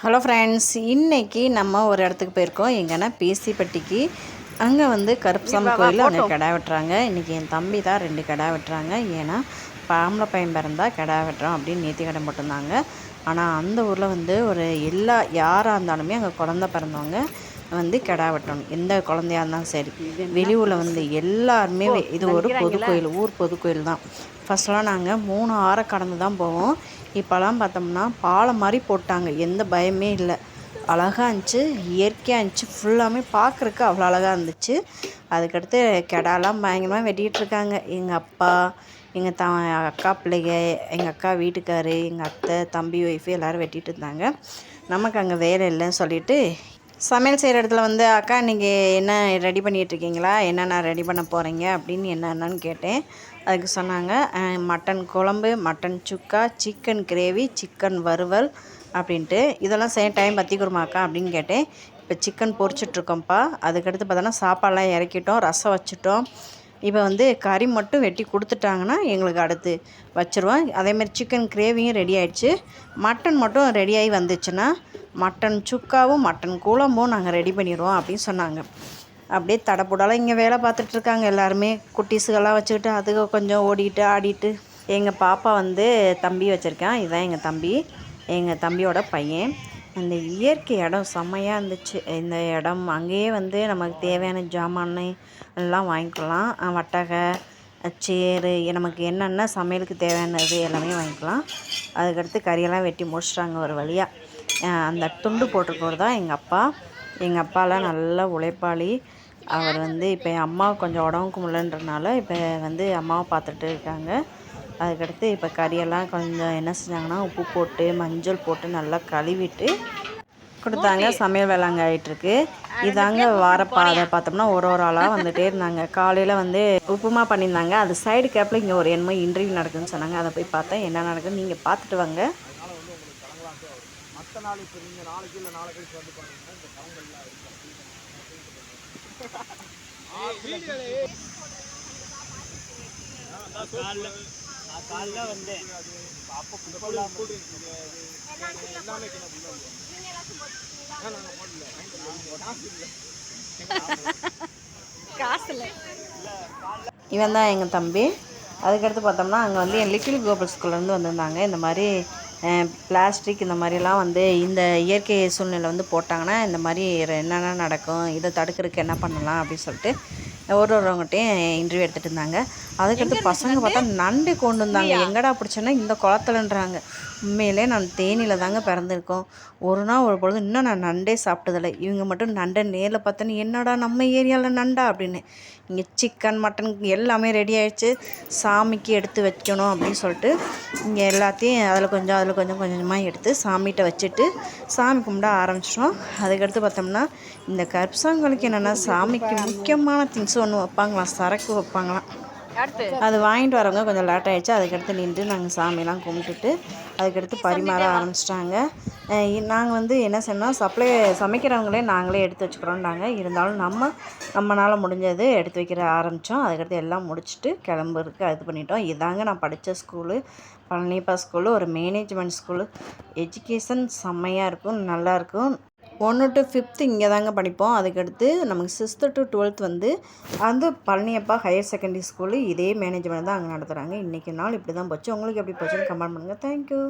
Hello friends, இன்றைக்கி நம்ம ஒரு இடத்துக்கு போயிருக்கோம். எங்கன்னா பேசிப்பட்டிக்கு. அங்கே வந்து கருப்பசாமி கோயில் அங்கே கிடா வெட்டுறாங்க. இன்றைக்கி என் தம்பி தான் 2 கிடா வெட்டுறாங்க. ஏன்னா ஆம்பளை பையன் பிறந்தா கிடா வெட்டுறோம் அப்படின்னு நேர்த்திக்கடன் போட்டிருந்தாங்க. ஆனால் அந்த ஊரில் வந்து ஒரு யாராக இருந்தாலுமே அங்கே குழந்த பிறந்தவங்க வந்து கிடா வெட்டணும். எந்த குழந்தையாக இருந்தாலும் சரி. வெளியூரில் வந்து எல்லாருமே இது ஒரு பொது கோயில், ஊர் பொது கோயில் தான். ஃபஸ்ட்லாம் நாங்கள் 3 ஆறை கடந்து தான் போவோம். இப்போலாம் பார்த்தோம்னா பாலம் மாதிரி போட்டாங்க. எந்த பயமே இல்லை. அழகாக இருந்துச்சு, இயற்கையாக இருந்துச்சு. ஃபுல்லாமே பார்க்குறக்கு அவ்வளோ அழகாக இருந்துச்சு. அதுக்கடுத்து கிடாலாம் பயங்கரமாக வெட்டிகிட்ருக்காங்க. எங்கள் அப்பா, எங்கள் அக்கா பிள்ளைங்க, எங்கள் அக்கா வீட்டுக்காரு, எங்கள் அத்தை, தம்பி ஒய்ஃபு எல்லோரும் வெட்டிகிட்டு இருந்தாங்க. நமக்கு அங்கே வேலை இல்லைன்னு சொல்லிவிட்டு சமையல் செய்கிற இடத்துல வந்து, அக்கா நீங்கள் என்ன ரெடி பண்ணிகிட்ருக்கீங்களா, என்னென்ன ரெடி பண்ண போகிறீங்க அப்படின்னு என்னென்னு கேட்டேன். அதுக்கு சொன்னாங்க மட்டன் குழம்பு, மட்டன் சுக்கா, சிக்கன் கிரேவி, சிக்கன் வறுவல் அப்படின்ட்டு. இதெல்லாம் செய்ய டைம் பற்றிக்குருமாக்கா அப்படின்னு கேட்டேன். இப்போ சிக்கன் பொரிச்சிட்ருக்கோம்ப்பா. அதுக்கடுத்து பார்த்தோன்னா சாப்பாடெலாம் இறக்கிட்டோம், ரசம் வச்சுட்டோம். இப்போ வந்து கறி மட்டும் வெட்டி கொடுத்துட்டாங்கன்னா எங்களுக்கு அடுத்து வச்சுருவோம். அதேமாதிரி சிக்கன் கிரேவியும் ரெடி ஆகிடுச்சு. மட்டன் மட்டும் ரெடியாகி வந்துச்சுன்னா மட்டன் சுக்காவும் மட்டன் குழம்பும் நாங்கள் ரெடி பண்ணிடுவோம் அப்படின்னு சொன்னாங்க. அப்படியே தடப்புடாலாம் இங்கே வேலை பார்த்துட்ருக்காங்க எல்லாருமே. குட்டீஸுகள்லாம் வச்சுக்கிட்டு அதுக கொஞ்சம் ஓடிட்டு ஆடிட்டு. எங்கள் பாப்பா வந்து தம்பி வச்சுருக்கான். இதுதான் எங்கள் தம்பி, எங்கள் தம்பியோட பையன். அந்த இயற்கை இடம் செம்மையாக இருந்துச்சு. இந்த இடம் அங்கேயே வந்து நமக்கு தேவையான ஜாமான் எல்லாம் வாங்கிக்கலாம். வட்டகை, சேரு, நமக்கு என்னென்ன சமையலுக்கு தேவையானது எல்லாமே வாங்கிக்கலாம். அதுக்கடுத்து கறியெல்லாம் வெட்டி முடிச்சிட்டாங்க ஒரு வழியாக. அந்த துண்டு போட்டிருக்கவர் தான் எங்கள் அப்பா. எங்கள் அப்பாலாம் நல்லா உழைப்பாளி. அவர் வந்து இப்போ என் அம்மாவுக்கு கொஞ்சம் உடம்புக்கு முடியலன்றனால இப்போ வந்து அம்மாவை பார்த்துட்டு இருக்காங்க. அதுக்கடுத்து இப்போ கறியெல்லாம் கொஞ்சம் என்ன செஞ்சாங்கன்னா உப்பு போட்டு மஞ்சள் போட்டு நல்லா கழுவிட்டு கொடுத்தாங்க. சமையல் வேலை அங்கே ஆகிட்டுருக்கு. இதாங்க வாரப்பாதை. பார்த்தோம்னா ஒரு ஆளாக வந்துகிட்டே இருந்தாங்க. காலையில் வந்து உப்புமா பண்ணியிருந்தாங்க. அது சைடு கேப்பில் இங்கே ஒரு என்னமோ இன்டர்வியூ நடக்குதுன்னு சொன்னாங்க. அதை போய் பார்த்தேன். என்ன நடக்குதுன்னு நீங்கள் பார்த்துட்டு வாங்க. காலைல வந்து இவன் தான் எங்கள் தம்பி. அதுக்கடுத்து பார்த்தோம்னா அங்கே வந்து என் லிட்டில் கோபுல் ஸ்கூல்லேருந்து வந்திருந்தாங்க. இந்த மாதிரி பிளாஸ்டிக் இந்த மாதிரிலாம் வந்து இந்த இயற்கை சூழ்நிலை வந்து போட்டாங்கன்னா இந்த மாதிரி என்னென்ன நடக்கும், இதை தடுக்கிறதுக்கு என்ன பண்ணலாம் அப்படின்னு சொல்லிட்டு ஒருவங்ககிட்டையும் இன்டர்வியூ எடுத்துகிட்டு இருந்தாங்க. அதுக்கடுத்து பசங்க பார்த்தா நண்டு கொண்டு வந்தாங்க. எங்கடா பிடிச்சோன்னா இந்த குளத்துலன்றாங்க. உண்மையிலே நான் தேனியில் தாங்க பிறந்திருக்கோம். ஒரு நாள் ஒரு பொழுது இன்னும் நான் நண்டே சாப்பிட்டதில்லை. இவங்க மட்டும் நண்டை நேரில் பார்த்தோன்னு என்னடா நம்ம ஏரியாவில் நண்டா அப்படின்னு. இங்கே சிக்கன் மட்டன் எல்லாமே ரெடி ஆகிடுச்சு. சாமிக்கு எடுத்து வைக்கணும் அப்படின்னு சொல்லிட்டு இங்கே எல்லாத்தையும் அதில் கொஞ்சம் கொஞ்சமாக எடுத்து சாமிகிட்ட வச்சுட்டு சாமி கும்பிட ஆரம்பிச்சிட்டோம். அதுக்கடுத்து பார்த்தோம்னா இந்த கருப்பசாமிக்கு என்னென்னா சாமிக்கு முக்கியமான திங்ஸ் ஒன்று வைப்பாங்களாம், சரக்கு வைப்பாங்களாம். அது வாங்கிட்டு வரவங்க கொஞ்சம் லேட் ஆகிடுச்சு. அதுக்கடுத்து நின்று நாங்கள் சாமியெல்லாம் கும்பிட்டுட்டு அதுக்கடுத்து பரிமாற ஆரம்பிச்சிட்டாங்க. நாங்கள் வந்து என்ன சொன்னால் சமைக்கிறவங்களே நாங்களே எடுத்து வச்சுக்கிறோன்றாங்க. இருந்தாலும் நம்மளால் முடிஞ்சது எடுத்து வைக்கிற ஆரம்பித்தோம். அதுக்கடுத்து எல்லாம் முடிச்சுட்டு கிளம்புறதுக்கு இது பண்ணிட்டோம். இதாங்க நான் படித்த ஸ்கூலு, பழனிப்பா ஸ்கூலு. ஒரு மேனேஜ்மெண்ட் ஸ்கூலு. எஜுகேஷன் செம்மையாக இருக்கும், நல்லாயிருக்கும். 1 to 5th இங்கே தாங்க படிப்போம். அதுக்கடுத்து நமக்கு 6th to 12th வந்து அந்த பழனியப்பா ஹையர் செகண்டரி ஸ்கூலு. இதே மேனேஜ்மெண்ட் தான் அங்கே நடத்துகிறாங்க. இன்றைக்கி நாள் இப்படி தான் போச்சு. உங்களுக்கு எப்படி போச்சுன்னு கமெண்ட் பண்ணுங்கள். தேங்க்யூ.